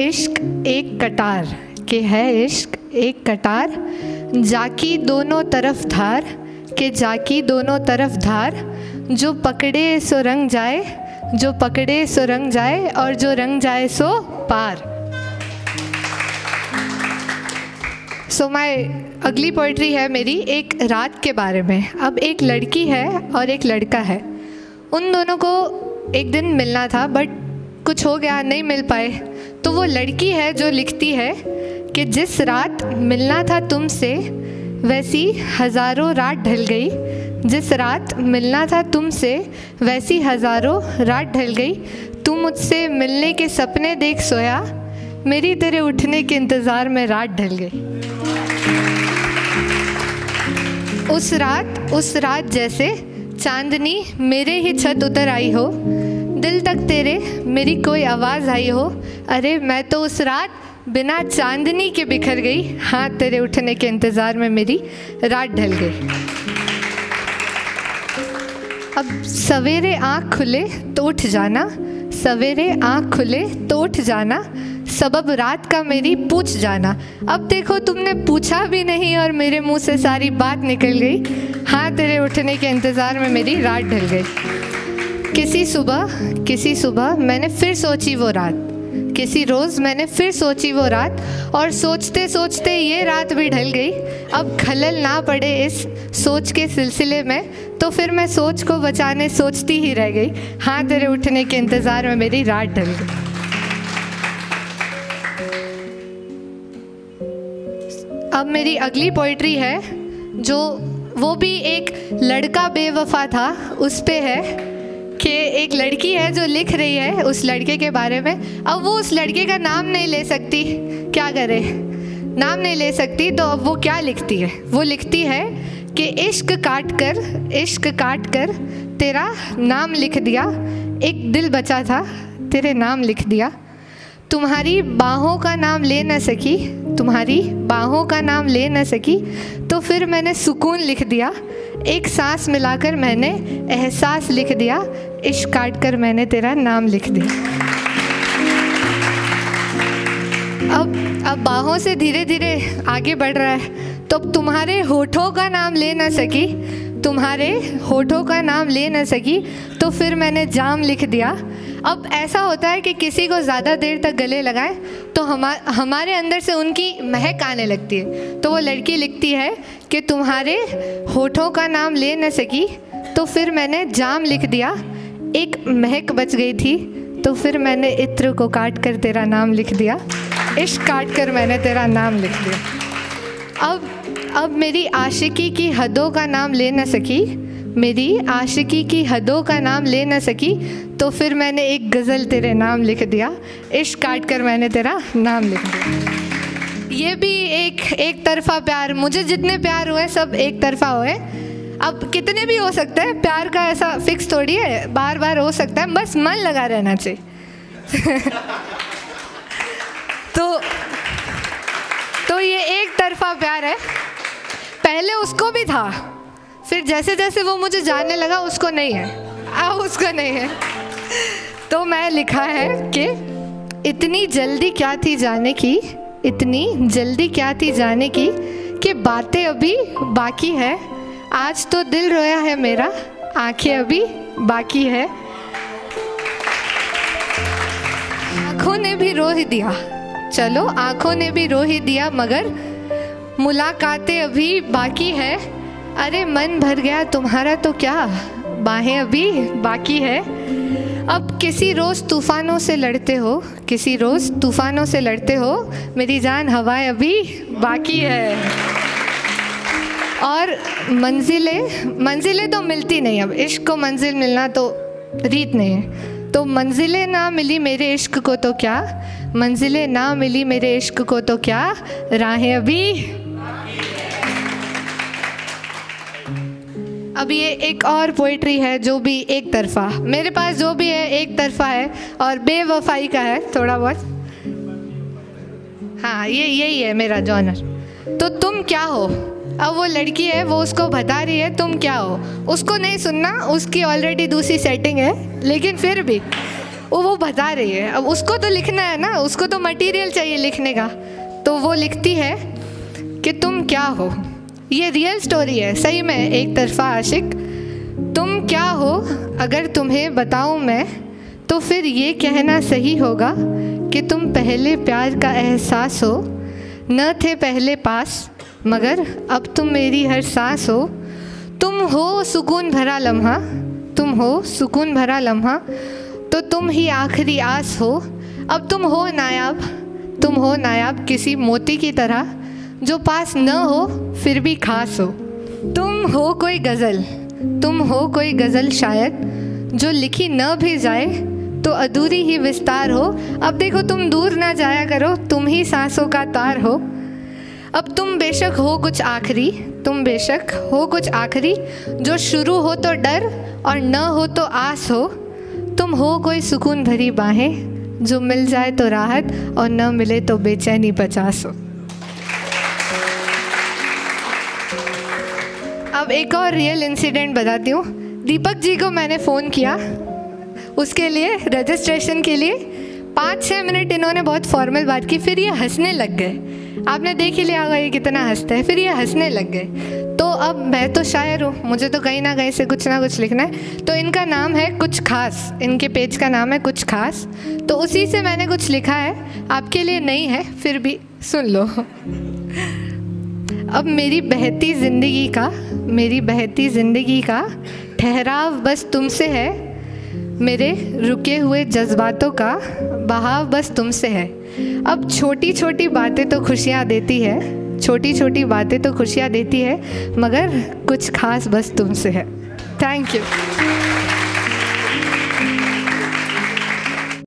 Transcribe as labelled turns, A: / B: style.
A: इश्क एक कटार, के है इश्क एक कटार, जाकी दोनों तरफ धार, के जाकी दोनों तरफ धार, जो पकड़े सो रंग जाए, जो पकड़े सो रंग जाए, और जो रंग जाए सो पार। सो माय अगली पोइट्री है मेरी एक रात के बारे में। अब एक लड़की है और एक लड़का है, उन दोनों को एक दिन मिलना था बट कुछ हो गया, नहीं मिल पाए। तो वो लड़की है जो लिखती है कि जिस रात मिलना था तुमसे वैसी हज़ारों रात ढल गई, जिस रात मिलना था तुमसे वैसी हज़ारों रात ढल गई, तू मुझसे मिलने के सपने देख सोया, मेरी तेरे उठने के इंतज़ार में रात ढल गई। उस रात जैसे चांदनी मेरे ही छत उतर आई हो, दिल तक तेरे मेरी कोई आवाज़ आई हो, अरे मैं तो उस रात बिना चांदनी के बिखर गई, हाँ तेरे उठने के इंतज़ार में मेरी रात ढल गई। अब सवेरे आँख खुले तो उठ जाना, सवेरे आँख खुले तो उठ जाना, सबब रात का मेरी पूछ जाना। अब देखो तुमने पूछा भी नहीं और मेरे मुंह से सारी बात निकल गई, हाँ तेरे उठने के इंतज़ार में मेरी रात ढल गई। किसी सुबह मैंने फिर सोची वो रात, किसी रोज़ मैंने फिर सोची वो रात, और सोचते सोचते ये रात भी ढल गई। अब खलल ना पड़े इस सोच के सिलसिले में, तो फिर मैं सोच को बचाने सोचती ही रह गई, हाँ तेरे उठने के इंतज़ार में मेरी रात ढल गई। अब मेरी अगली पोइट्री है जो वो भी एक लड़का बेवफा था उस पे है कि एक लड़की है जो लिख रही है उस लड़के के बारे में। अब वो उस लड़के का नाम नहीं ले सकती, क्या करे, नाम नहीं ले सकती, तो अब वो क्या लिखती है, वो लिखती है कि इश्क काट कर तेरा नाम लिख दिया, एक दिल बचा था तेरे नाम लिख दिया, तुम्हारी बाहों का नाम ले न सकी, तुम्हारी बाहों का नाम ले न सकी, तो फिर मैंने सुकून लिख दिया, एक सांस मिलाकर मैंने एहसास लिख दिया, इश्क काट कर मैंने तेरा नाम लिख दिया। अब बाहों से धीरे धीरे आगे बढ़ रहा है, तो अब तुम्हारे होठों का नाम ले न सकी, तुम्हारे होठों का नाम ले न सकी, तो फिर मैंने जाम लिख दिया। अब ऐसा होता है कि किसी को ज़्यादा देर तक गले लगाएं तो हमारे अंदर से उनकी महक आने लगती है। तो वो लड़की लिखती है कि तुम्हारे होठों का नाम ले न सकी, तो फिर मैंने जाम लिख दिया, एक महक बच गई थी, तो फिर मैंने इत्र को काट कर तेरा नाम लिख दिया, इश्क काट कर मैंने तेरा नाम लिख दिया। अब मेरी आशिकी की हदों का नाम ले न सकी, मेरी आशिकी की हदों का नाम ले न सकी, तो फिर मैंने एक गज़ल तेरे नाम लिख दिया, इश्क काट कर मैंने तेरा नाम लिख दिया। ये भी एक तरफ़ा प्यार, मुझे जितने प्यार हुए सब एक तरफ़ा हुए। अब कितने भी हो सकता है, प्यार का ऐसा फिक्स थोड़ी है, बार बार हो सकता है, बस मन लगा रहना चाहिए। तो ये एक तरफ़ा प्यार है, पहले उसको भी था, फिर जैसे जैसे वो मुझे जानने लगा उसको नहीं है, उसको नहीं है। तो मैं लिखा है कि इतनी जल्दी क्या थी जाने की, इतनी जल्दी क्या थी जाने की, कि बातें अभी बाकी है, आज तो दिल रोया है मेरा, आंखें अभी बाकी है, आँखों ने भी रो ही दिया, चलो आँखों ने भी रो ही दिया, मगर मुलाकातें अभी बाकी है, अरे मन भर गया तुम्हारा तो क्या, बाहें अभी बाकी है। अब किसी रोज़ तूफ़ानों से लड़ते हो, किसी रोज़ तूफ़ानों से लड़ते हो, मेरी जान हवाएं अभी बाकी है, और मंजिलें तो मिलती नहीं, अब इश्क को मंजिल मिलना तो रीत नहीं है, तो मंजिलें ना मिली मेरे इश्क को तो क्या, मंजिलें ना मिली मेरे इश्क को तो क्या, राहें अभी। अब ये एक और पोइट्री है जो भी एक तरफ़ा, मेरे पास जो भी है एक तरफ़ा है और बेवफाई का है थोड़ा बहुत, हाँ यही है मेरा जॉनर। तो तुम क्या हो, अब वो लड़की है वो उसको बता रही है तुम क्या हो, उसको नहीं सुनना, उसकी ऑलरेडी दूसरी सेटिंग है, लेकिन फिर भी वो बता रही है, अब उसको तो लिखना है ना, उसको तो मटेरियल चाहिए लिखने का। तो वो लिखती है कि तुम क्या हो, ये रियल स्टोरी है, सही में एक तरफा आशिक। तुम क्या हो अगर तुम्हें बताऊं मैं, तो फिर ये कहना सही होगा कि तुम पहले प्यार का एहसास हो, न थे पहले पास मगर अब तुम मेरी हर सांस हो। तुम हो सुकून भरा लम्हा, तुम हो सुकून भरा लम्हा, तो तुम ही आखिरी आस हो। अब तुम हो नायाब, तुम हो नायाब किसी मोती की तरह, जो पास न हो फिर भी खास हो। तुम हो कोई गज़ल, तुम हो कोई गज़ल शायद, जो लिखी न भी जाए तो अधूरी ही विस्तार हो। अब देखो तुम दूर ना जाया करो, तुम ही सांसों का तार हो। अब तुम बेशक हो कुछ आखिरी, तुम बेशक हो कुछ आखिरी, जो शुरू हो तो डर और न हो तो आस हो। तुम हो कोई सुकून भरी बाहें, जो मिल जाए तो राहत और न मिले तो बेचैनी 50 हो। अब एक और रियल इंसिडेंट बताती हूँ। दीपक जी को मैंने फ़ोन किया उसके लिए, रजिस्ट्रेशन के लिए। 5-6 मिनट इन्होंने बहुत फॉर्मल बात की, फिर ये हंसने लग गए। आपने देख ही लिया होगा ये कितना हंसते हैं। फिर ये हंसने लग गए। तो अब मैं तो शायर हूँ, मुझे तो कहीं ना कहीं से कुछ ना कुछ लिखना है। तो इनका नाम है कुछ खास, इनके पेज का नाम है कुछ खास। तो उसी से मैंने कुछ लिखा है, आपके लिए नहीं है फिर भी सुन लो। अब मेरी बहती ज़िंदगी का, मेरी बहती ज़िंदगी का ठहराव बस तुमसे है, मेरे रुके हुए जज्बातों का बहाव बस तुमसे है। अब छोटी छोटी बातें तो खुशियाँ देती है, छोटी छोटी बातें तो खुशियाँ देती है, मगर कुछ खास बस तुमसे है। Thank you.